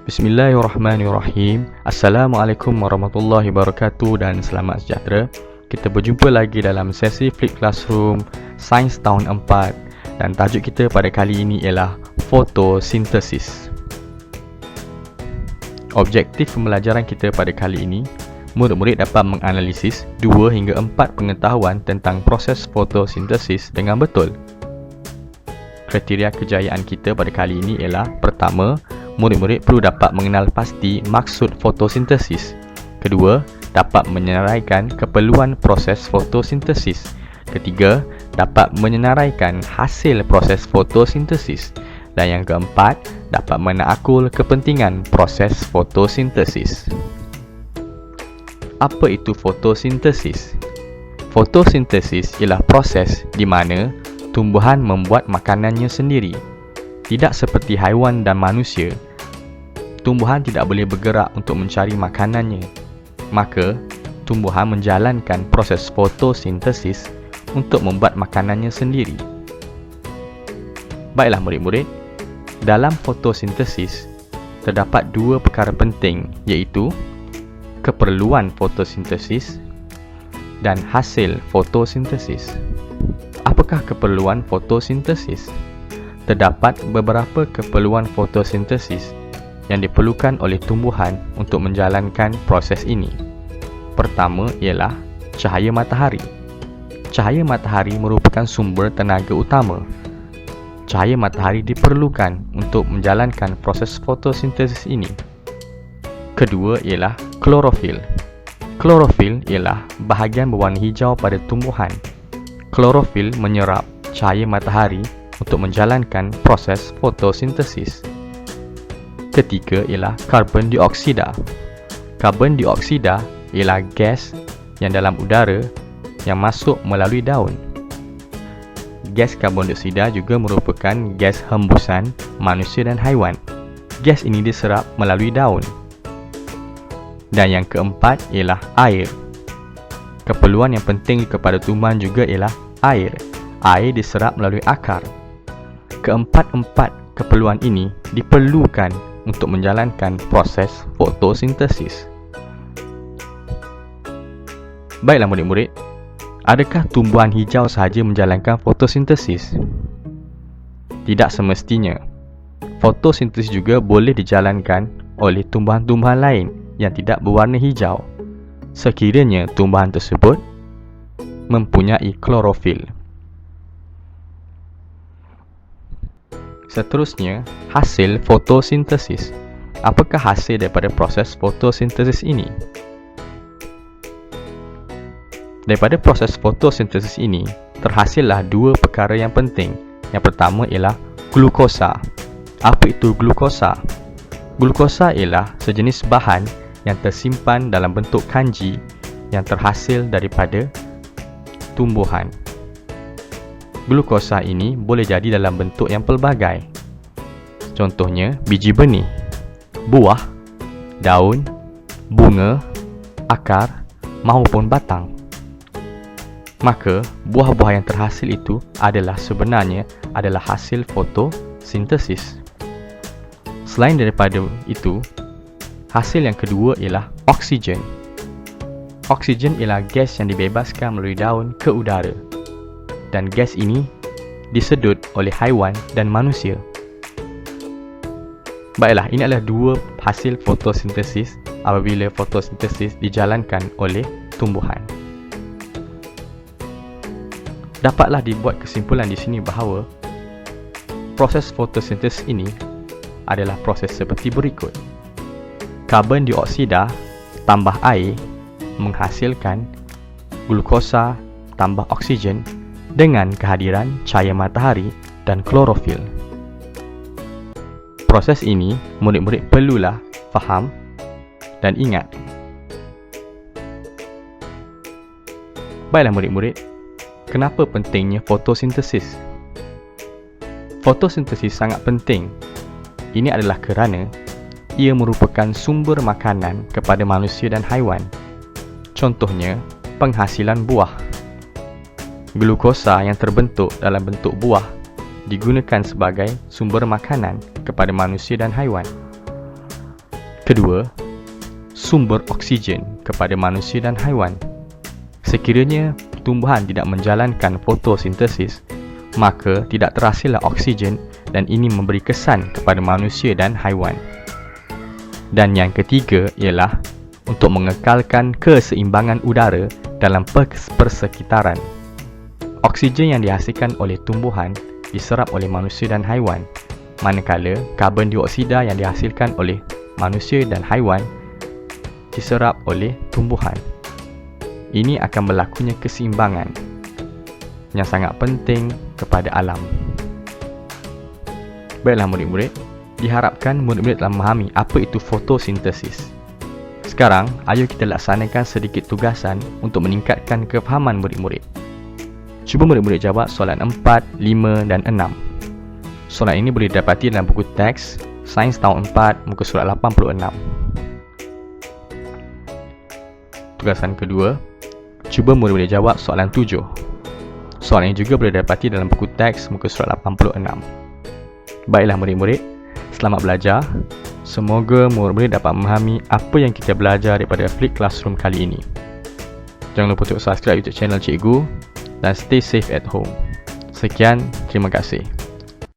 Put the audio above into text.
Bismillahirrahmanirrahim. Assalamualaikum warahmatullahi wabarakatuh dan selamat sejahtera. Kita berjumpa lagi dalam sesi Flip Classroom Sains tahun 4 dan tajuk kita pada kali ini ialah fotosintesis. Objektif pembelajaran kita pada kali ini, murid-murid dapat menganalisis 2 hingga 4 pengetahuan tentang proses fotosintesis dengan betul. Kriteria kejayaan kita pada kali ini ialah: pertama, murid-murid perlu dapat mengenal pasti maksud fotosintesis. Kedua, dapat menyenaraikan keperluan proses fotosintesis. Ketiga, dapat menyenaraikan hasil proses fotosintesis. Dan yang keempat, dapat menakul kepentingan proses fotosintesis. Apa itu fotosintesis? Fotosintesis ialah proses di mana tumbuhan membuat makanannya sendiri. Tidak seperti haiwan dan manusia, tumbuhan tidak boleh bergerak untuk mencari makanannya. Maka, tumbuhan menjalankan proses fotosintesis untuk membuat makanannya sendiri. Baiklah murid-murid, dalam fotosintesis terdapat 2 perkara penting, iaitu keperluan fotosintesis dan hasil fotosintesis. Apakah keperluan fotosintesis? Terdapat beberapa keperluan fotosintesis yang diperlukan oleh tumbuhan untuk menjalankan proses ini. Pertama ialah cahaya matahari. Cahaya matahari merupakan sumber tenaga utama. Cahaya matahari diperlukan untuk menjalankan proses fotosintesis ini. Kedua ialah klorofil. Klorofil ialah bahagian berwarna hijau pada tumbuhan. Klorofil menyerap cahaya matahari untuk menjalankan proses fotosintesis. Ketiga ialah karbon dioksida. Karbon dioksida ialah gas yang dalam udara yang masuk melalui daun. Gas karbon dioksida juga merupakan gas hembusan manusia dan haiwan. Gas ini diserap melalui daun. Dan yang keempat ialah air. Keperluan yang penting kepada tumbuhan juga ialah air. Air diserap melalui akar. Keempat-empat keperluan ini diperlukan untuk menjalankan proses fotosintesis. Baiklah murid-murid, adakah tumbuhan hijau sahaja menjalankan fotosintesis? Tidak semestinya. Fotosintesis juga boleh dijalankan oleh tumbuhan-tumbuhan lain yang tidak berwarna hijau, sekiranya tumbuhan tersebut mempunyai klorofil. Seterusnya, hasil fotosintesis. Apakah hasil daripada proses fotosintesis ini? Daripada proses fotosintesis ini, terhasillah 2 perkara yang penting. Yang pertama ialah glukosa. Apa itu glukosa? Glukosa ialah sejenis bahan yang tersimpan dalam bentuk kanji yang terhasil daripada tumbuhan. Glukosa ini boleh jadi dalam bentuk yang pelbagai. Contohnya, biji benih, buah, daun, bunga, akar maupun batang. Maka, buah-buah yang terhasil itu sebenarnya adalah hasil fotosintesis. Selain daripada itu, hasil yang kedua ialah oksigen. Oksigen ialah gas yang dibebaskan melalui daun ke udara. Dan gas ini disedut oleh haiwan dan manusia. Baiklah, ini adalah 2 hasil fotosintesis apabila fotosintesis dijalankan oleh tumbuhan. Dapatlah dibuat kesimpulan di sini bahawa proses fotosintesis ini adalah proses seperti berikut. Karbon dioksida tambah air menghasilkan glukosa tambah oksigen dengan kehadiran cahaya matahari dan klorofil. Proses ini murid-murid perlulah faham dan ingat. Baiklah murid-murid, kenapa pentingnya fotosintesis? Fotosintesis sangat penting. Ini adalah kerana ia merupakan sumber makanan kepada manusia dan haiwan. Contohnya, penghasilan buah. Glukosa yang terbentuk dalam bentuk buah digunakan sebagai sumber makanan kepada manusia dan haiwan. Kedua, sumber oksigen kepada manusia dan haiwan. Sekiranya tumbuhan tidak menjalankan fotosintesis, maka tidak terhasillah oksigen dan ini memberi kesan kepada manusia dan haiwan. Dan yang ketiga ialah untuk mengekalkan keseimbangan udara dalam persekitaran. Oksigen yang dihasilkan oleh tumbuhan diserap oleh manusia dan haiwan, manakala karbon dioksida yang dihasilkan oleh manusia dan haiwan diserap oleh tumbuhan. Ini akan berlakunya keseimbangan yang sangat penting kepada alam. Baiklah murid-murid, diharapkan murid-murid telah memahami apa itu fotosintesis. Sekarang, ayo kita laksanakan sedikit tugasan untuk meningkatkan kefahaman murid-murid. Cuba murid-murid jawab soalan 4, 5 dan 6. Soalan ini boleh didapati dalam buku teks Sains tahun 4, muka surat 86. Tugasan kedua, cuba murid-murid jawab soalan 7. Soalan ini juga boleh didapati dalam buku teks muka surat 86. Baiklah murid-murid, selamat belajar. Semoga murid-murid dapat memahami apa yang kita belajar daripada Flip Classroom kali ini. Jangan lupa untuk subscribe YouTube channel Cikgu dan stay safe at home. Sekian, terima kasih.